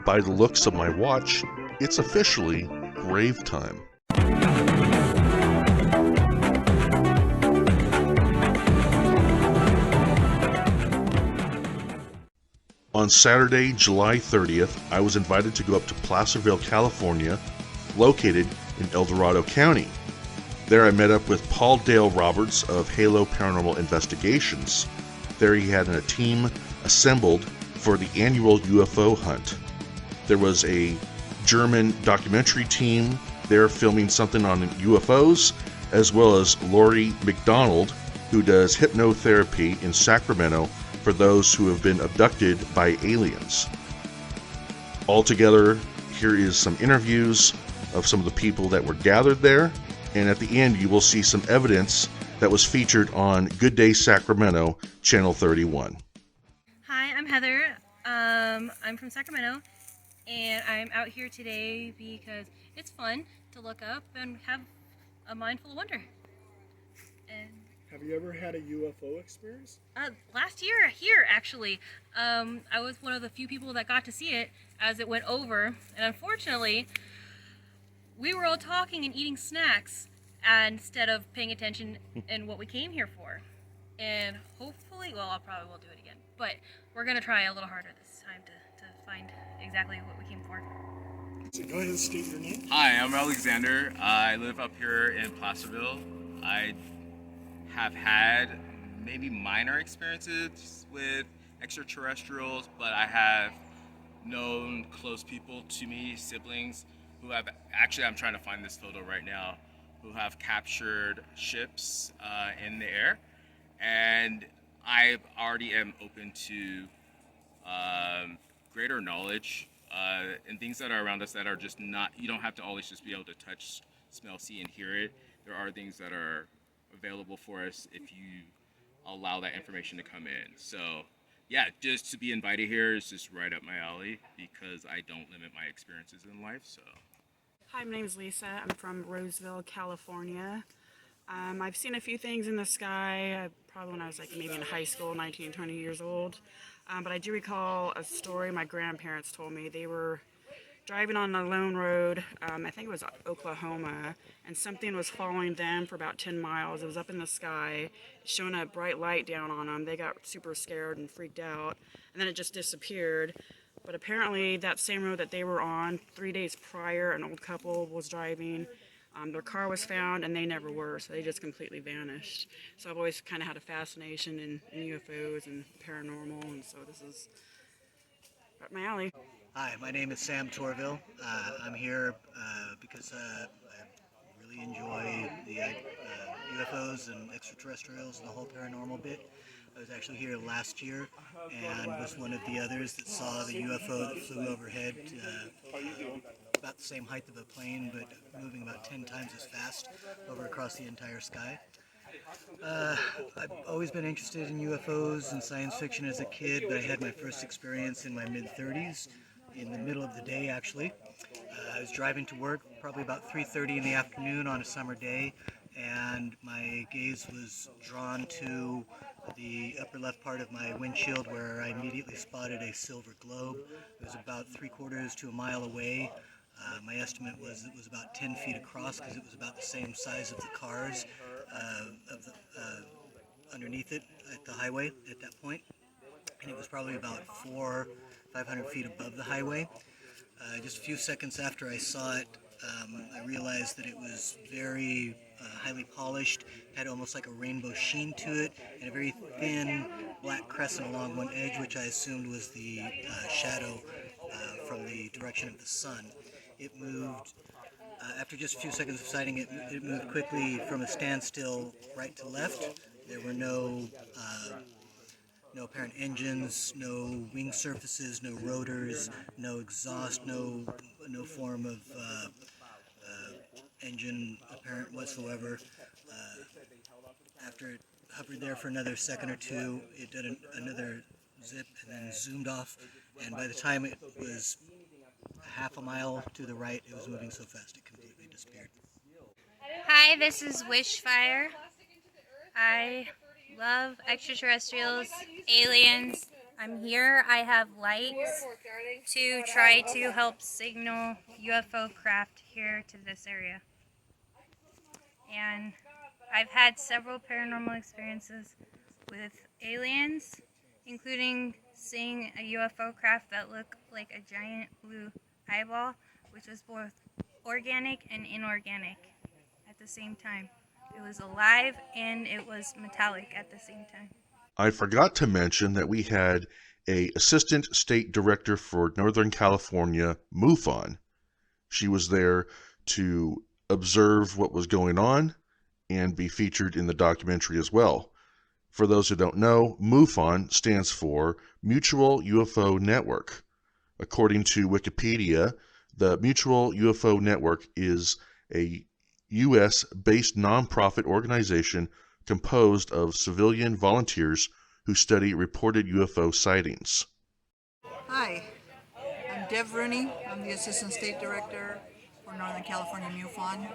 by the looks of my watch, it's officially grave time. On Saturday, July 30th, I was invited to go up to Placerville, California, located in El Dorado County. There I met up with Paul Dale Roberts of Halo Paranormal Investigations. There he had a team assembled for the annual UFO hunt. There was a German documentary team there filming something on UFOs, as well as Laurie McDonald, who does hypnotherapy in Sacramento for those who have been abducted by aliens. Altogether, here is some interviews of some of the people that were gathered there, and at the end you will see some evidence that was featured on Good Day Sacramento, Channel 31. Hi, I'm Heather. I'm from Sacramento, and I'm out here today because it's fun to look up and have a mind full of wonder. And have you ever had a UFO experience? Last year here, actually. I was one of the few people that got to see it as it went over, and unfortunately, we were all talking and eating snacks instead of paying attention in what we came here for. And hopefully, well, I probably will do it again, but we're going to try a little harder this time to find exactly what we came for. So go ahead and state your name. Hi, I'm Alexander. I live up here in Placerville. I have had maybe minor experiences with extraterrestrials, but I have known close people to me, siblings, who have, actually I'm trying to find this photo right now, who have captured ships in the air. And I already am open to greater knowledge and things that are around us that are just not, you don't have to always just be able to touch, smell, see, and hear it. There are things that are available for us if you allow that information to come in. So yeah, just to be invited here is just right up my alley because I don't limit my experiences in life. So hi, my name is Lisa. I'm from Roseville, California. I've seen a few things in the sky, probably when I was like maybe in high school, 19, 20 years old. But I do recall a story my grandparents told me. They were driving on a lone road, I think it was Oklahoma, and something was following them for about 10 miles. It was up in the sky, shone a bright light down on them. They got super scared and freaked out, and then it just disappeared. But apparently that same road that they were on, 3 days prior, an old couple was driving. Their car was found, and they never were, so they just completely vanished. So I've always kind of had a fascination in UFOs and paranormal, and so this is up my alley. Hi, my name is Sam Torville. I'm here because I really enjoy the UFOs and extraterrestrials and the whole paranormal bit. I was actually here last year and was one of the others that saw the UFO that flew overhead, about the same height of a plane, but moving about 10 times as fast over across the entire sky. I've always been interested in UFOs and science fiction as a kid, but I had my first experience in my mid-30s, in the middle of the day actually. I was driving to work probably about 3:30 in the afternoon on a summer day, and my gaze was drawn to the upper left part of my windshield where I immediately spotted a silver globe. It was about 3/4 to a mile away. My estimate was it was about 10 feet across because it was about the same size of the cars underneath it at the highway at that point. And it was probably about 500 feet above the highway. Just a few seconds after I saw it, I realized that it was very highly polished, had almost like a rainbow sheen to it, and a very thin black crescent along one edge, which I assumed was the shadow from the direction of the sun. It moved, after just a few seconds of sighting it, it moved quickly from a standstill right to left. There were no apparent engines, no wing surfaces, no rotors, no exhaust, no form of engine apparent whatsoever. After it hovered there for another second or two, it did another zip and then zoomed off, and by the time it was half a mile to the right, it was moving so fast it completely disappeared. Hi, this is Wishfire. I love extraterrestrials, aliens. I'm here. I have lights to try to help signal UFO craft here to this area. And I've had several paranormal experiences with aliens, including seeing a UFO craft that looked like a giant blue eyeball, which was both organic and inorganic at the same time. It was alive and it was metallic at the same time. I forgot to mention that we had a assistant state director for Northern California, MUFON. She was there to observe what was going on and be featured in the documentary as well. For those who don't know, MUFON stands for Mutual UFO Network. According to Wikipedia, the Mutual UFO Network is a U.S.-based nonprofit organization composed of civilian volunteers who study reported UFO sightings. Hi, I'm Deb Rugne. I'm the Assistant State Director for Northern California MUFON.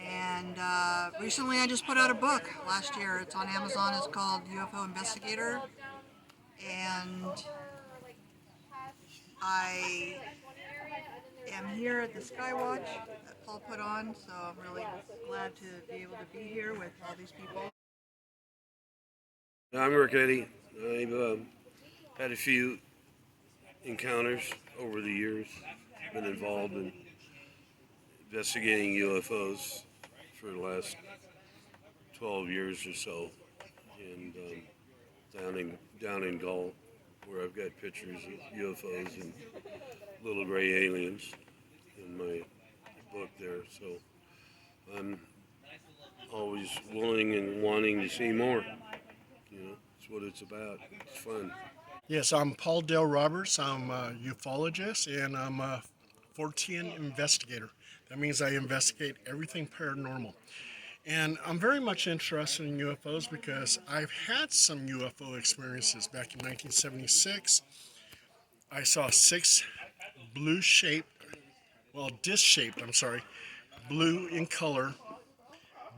And recently I just put out a book last year. It's on Amazon. It's called UFO Investigator. And I am here at the Skywatch that Paul put on, so I'm really glad to be able to be here with all these people. I'm Rick Eddy. I've had a few encounters over the years. Been involved in investigating UFOs for the last 12 years or so, and down in Gull, where I've got pictures of UFOs and little gray aliens in my book there. So I'm always willing and wanting to see more. You know, it's what it's about. It's fun. Yes, I'm Paul Dale Roberts. I'm a ufologist and I'm a 14 investigator. That means I investigate everything paranormal. And I'm very much interested in UFOs because I've had some UFO experiences. Back in 1976, I saw 6 disc-shaped, blue in color,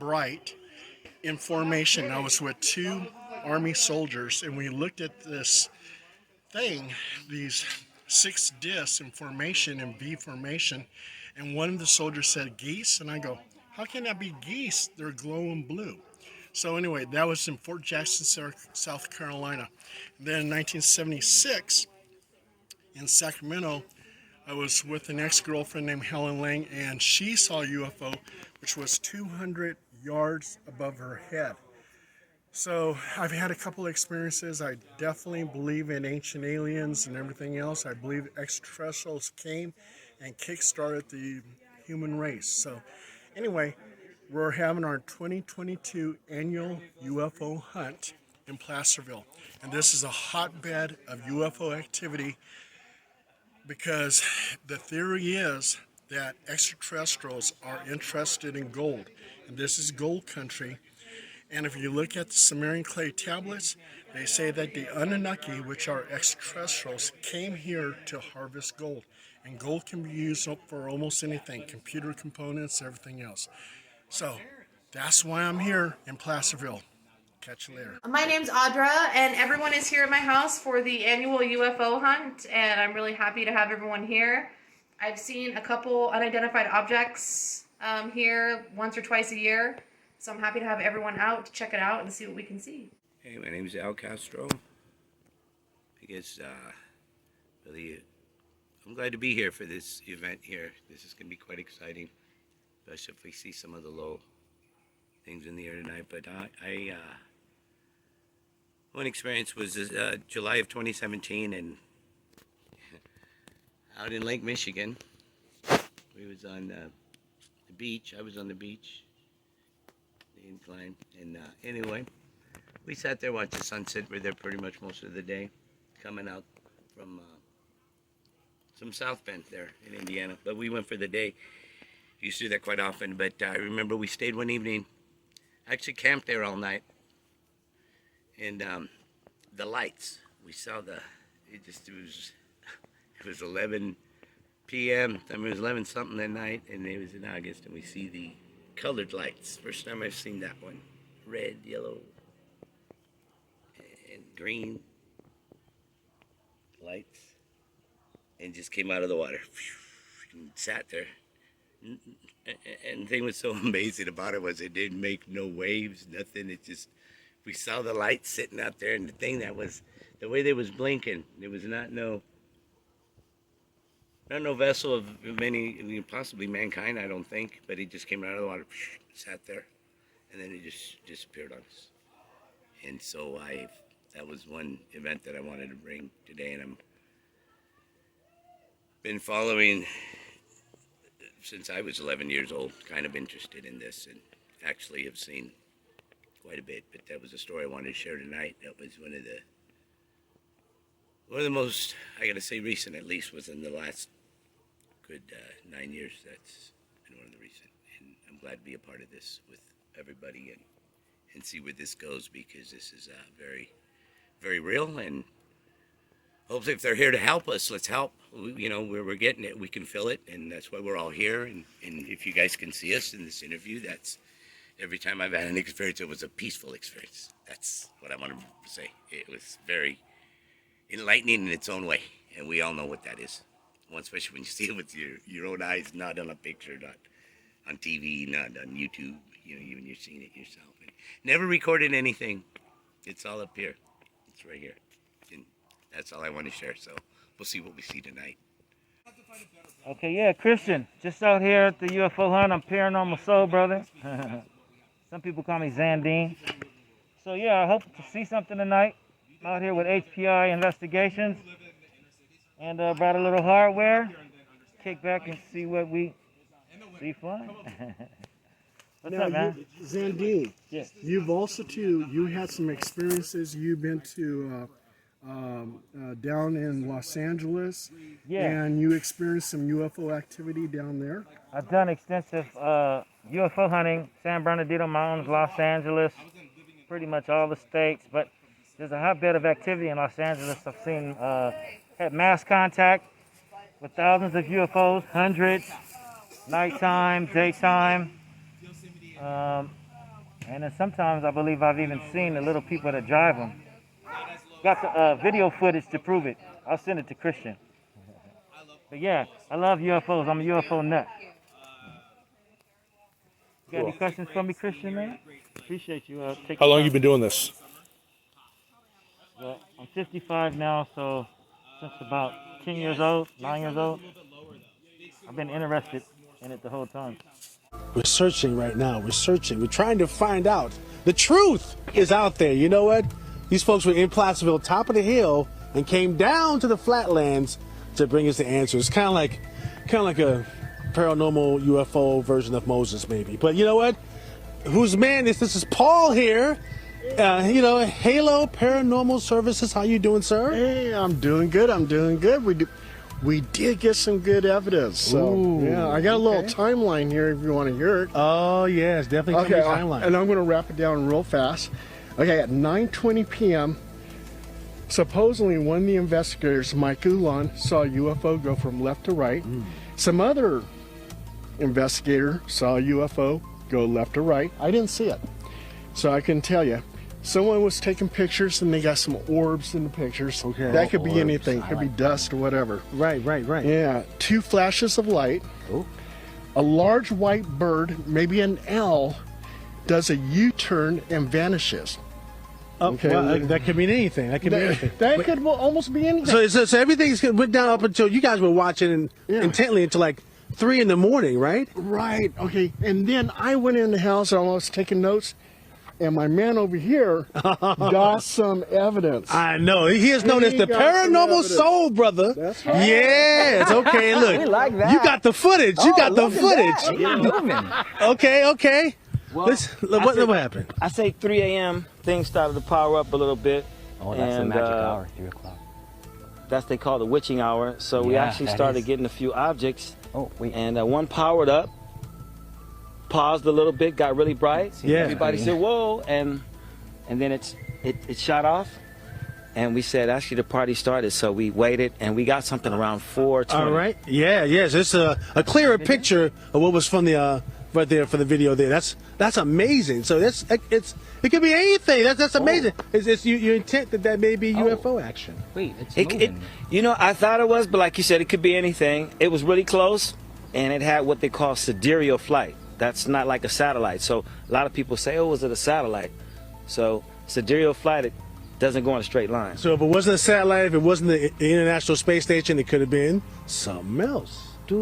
bright, in formation. I was with 2 Army soldiers, and we looked at this thing, these 6 discs in formation, in V formation, and one of the soldiers said geese, and I go, how can that be geese? They're glowing blue. So anyway, that was in Fort Jackson, South Carolina. Then in 1976, in Sacramento, I was with an ex-girlfriend named Helen Lang, and she saw a UFO, which was 200 yards above her head. So I've had a couple of experiences. I definitely believe in ancient aliens and everything else. I believe extraterrestrials came and kick-started the human race. So anyway, we're having our 2022 annual UFO hunt in Placerville. And this is a hotbed of UFO activity because the theory is that extraterrestrials are interested in gold. And this is gold country. And if you look at the Sumerian clay tablets, they say that the Anunnaki, which are extraterrestrials, came here to harvest gold. And gold can be used for almost anything, computer components, everything else. So that's why I'm here in Placerville. Catch you later. My name's Audra, and everyone is here at my house for the annual UFO hunt, and I'm really happy to have everyone here. I've seen a couple unidentified objects here once or twice a year, so I'm happy to have everyone out to check it out and see what we can see. Hey, my name's Al Castro. I guess, really, I'm glad to be here for this event here. This is going to be quite exciting, especially if we see some of the low things in the air tonight. But one experience was July of 2017, and out in Lake Michigan, we was on the beach. I was on the beach, the incline, and anyway, we sat there, watched the sunset. We're there pretty much most of the day, coming out from some South Bend there in Indiana, but we went for the day. Used to do that quite often, but I remember we stayed one evening, actually camped there all night, and the lights, we saw it was 11 p.m. I mean, it was 11 something that night, and it was in August, and we see the colored lights. First time I've seen that one. Red, yellow, and green lights. and just came out of the water and sat there. And the thing was so amazing about it was it didn't make no waves, nothing. It just, we saw the light sitting out there, and the thing that was, the way they was blinking, there was not no vessel of any, possibly mankind, I don't think, but he just came out of the water, sat there, and then he just disappeared on us. And so that was one event that I wanted to bring today, and I'm been following since I was 11 years old, kind of interested in this, and actually have seen quite a bit. But that was a story I wanted to share tonight. That was one of the most, I gotta say, recent, at least, was in the last good 9 years. That's been one of the recent, and I'm glad to be a part of this with everybody and see where this goes, because this is very, very real. And hopefully, if they're here to help us, let's help. You know, we're getting it. We can feel it, and that's why we're all here. And if you guys can see us in this interview, that's every time I've had an experience, it was a peaceful experience. That's what I want to say. It was very enlightening in its own way, and we all know what that is. Well, especially when you see it with your own eyes, not on a picture, not on TV, not on YouTube. You know, even you're seeing it yourself. And never recorded anything. It's all up here. It's right here. And that's all I want to share. So we'll see what we see tonight. Okay, yeah, Christian, just out here at the UFO Hunt. I'm Paranormal Soul Brother. Some people call me Xandine. So yeah, I hope to see something tonight. I'm out here with HPI Investigations, and brought a little hardware. Kick back and see what we see. Fun. What's up, man? Xandine, Yes. you've also you had some experiences. You've been to down in Los Angeles, Yeah. and you experienced some UFO activity down there. I've done extensive UFO hunting, San Bernardino Mountains, Los Angeles, pretty much all the states, but there's a hotbed of activity in Los Angeles. I've seen, had mass contact with thousands of UFOs, hundreds, nighttime, daytime, and then sometimes I believe I've even seen the little people that drive them. Got the video footage to prove it. I'll send it to Christian. But yeah, I love UFOs. I'm a UFO nut. You got any questions for me, Christian, man? Appreciate you taking How long time. you been doing this? Well, I'm 55 now, so since about 10 years old, 9 years old, I've been interested in it the whole time. We're searching right now. We're searching. We're trying to find out. The truth is out there. You know what? These folks were in Placerville, top of the hill, and came down to the flatlands to bring us the answers. Kind of like a paranormal UFO version of Moses, maybe. But you know what? Whose man is this? This is Paul here. You know, Halo Paranormal Services. How you doing, sir? Hey, I'm doing good. We did get some good evidence. So Ooh, yeah, I got a little timeline here if you want to hear it. Oh yes, definitely. Okay, timeline. and I'm going to wrap it down real fast. Okay, at 9:20 p.m., supposedly one of the investigators, Mike Ulan, saw a UFO go from left to right. Some other investigator saw a UFO go left to right. I didn't see it, so I couldn't tell you. Someone was taking pictures, and they got some orbs in the pictures. Okay. That could be Orbs. anything. Could be dust or whatever. Right. Yeah, 2 flashes of light. Oh. A large white bird, maybe an owl, does a U-turn and vanishes. Okay. Well, that could mean anything. That could be anything. That could almost be anything. So everything went down up until you guys were watching intently until like 3 in the morning, right? Right. Okay. And then I went in the house and I was taking notes, and my man over here got some evidence. I know. He is known as the Paranormal Soul Brother. That's right. Yes. Okay. Look. We like that. You got the footage. You got the footage. You're moving. Okay. Well, What happened? I say 3 a.m. things started to power up a little bit. Oh, that's the magic hour, 3 o'clock. That's they call the witching hour. So we actually started getting a few objects. Oh, wait. And one powered up, paused a little bit, got really bright. Yeah. Everybody said, whoa, and then it shot off. And we said, actually, the party started, so we waited, and we got something around 4:20. All right. Yes. It's a clearer picture of what was from the right there for the video there. That's amazing. So it could be anything. That's amazing. It's your intent that may be UFO action. Wait, it's It, you know, I thought it was, but like you said, it could be anything. It was really close, and it had what they call sidereal flight. That's not like a satellite. So a lot of people say, oh, was it a satellite? So sidereal flight, it doesn't go in a straight line. So if it wasn't a satellite, if it wasn't the International Space Station, it could have been something else. See.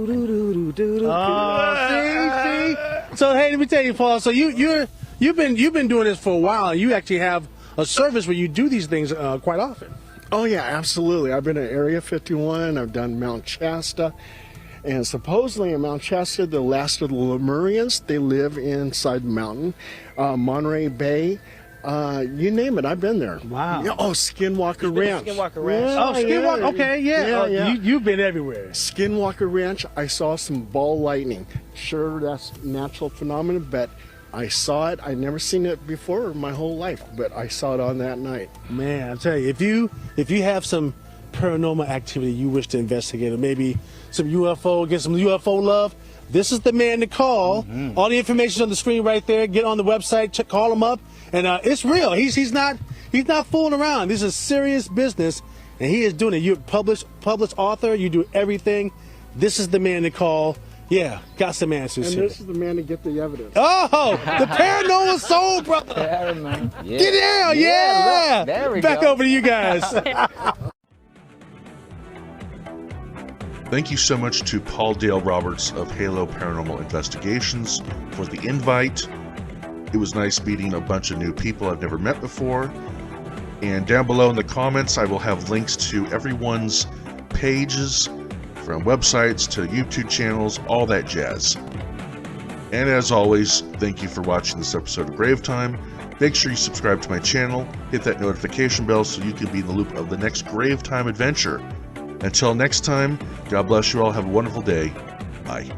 So hey, let me tell you, Paul. So you've been doing this for a while, and you actually have a service where you do these things quite often. Oh yeah, absolutely. I've been at Area 51. I've done Mount Shasta, and supposedly in Mount Shasta, the last of the Lemurians, they live inside the mountain. Monterey Bay. You name it, I've been there. Wow. Yeah, Skinwalker Ranch. Skinwalker Ranch. Skinwalker. Okay, yeah. You've been everywhere. Skinwalker Ranch, I saw some ball lightning. Sure, that's natural phenomenon, but I saw it. I'd never seen it before in my whole life, but I saw it on that night. Man, I tell you, if you have some paranormal activity you wish to investigate, or maybe some UFO, get some UFO love, this is the man to call. All the information on the screen right there. Get on the website, call him up, and it's real. He's not fooling around. This is serious business, and he is doing it. You're published author. You do everything. This is the man to call. Yeah, got some answers. And here. this is the man to get the evidence. Oh, the paranormal soul brother. Yeah, man. Yeah. Get down, yeah. Look, there we Back go. over to you guys. Thank you so much to Paul Dale Roberts of Halo Paranormal Investigations for the invite. It was nice meeting a bunch of new people I've never met before. And down below in the comments, I will have links to everyone's pages, from websites to YouTube channels, all that jazz. And as always, thank you for watching this episode of Grave Time. Make sure you subscribe to my channel, hit that notification bell so you can be in the loop of the next Grave Time adventure. Until next time, God bless you all. Have a wonderful day. Bye.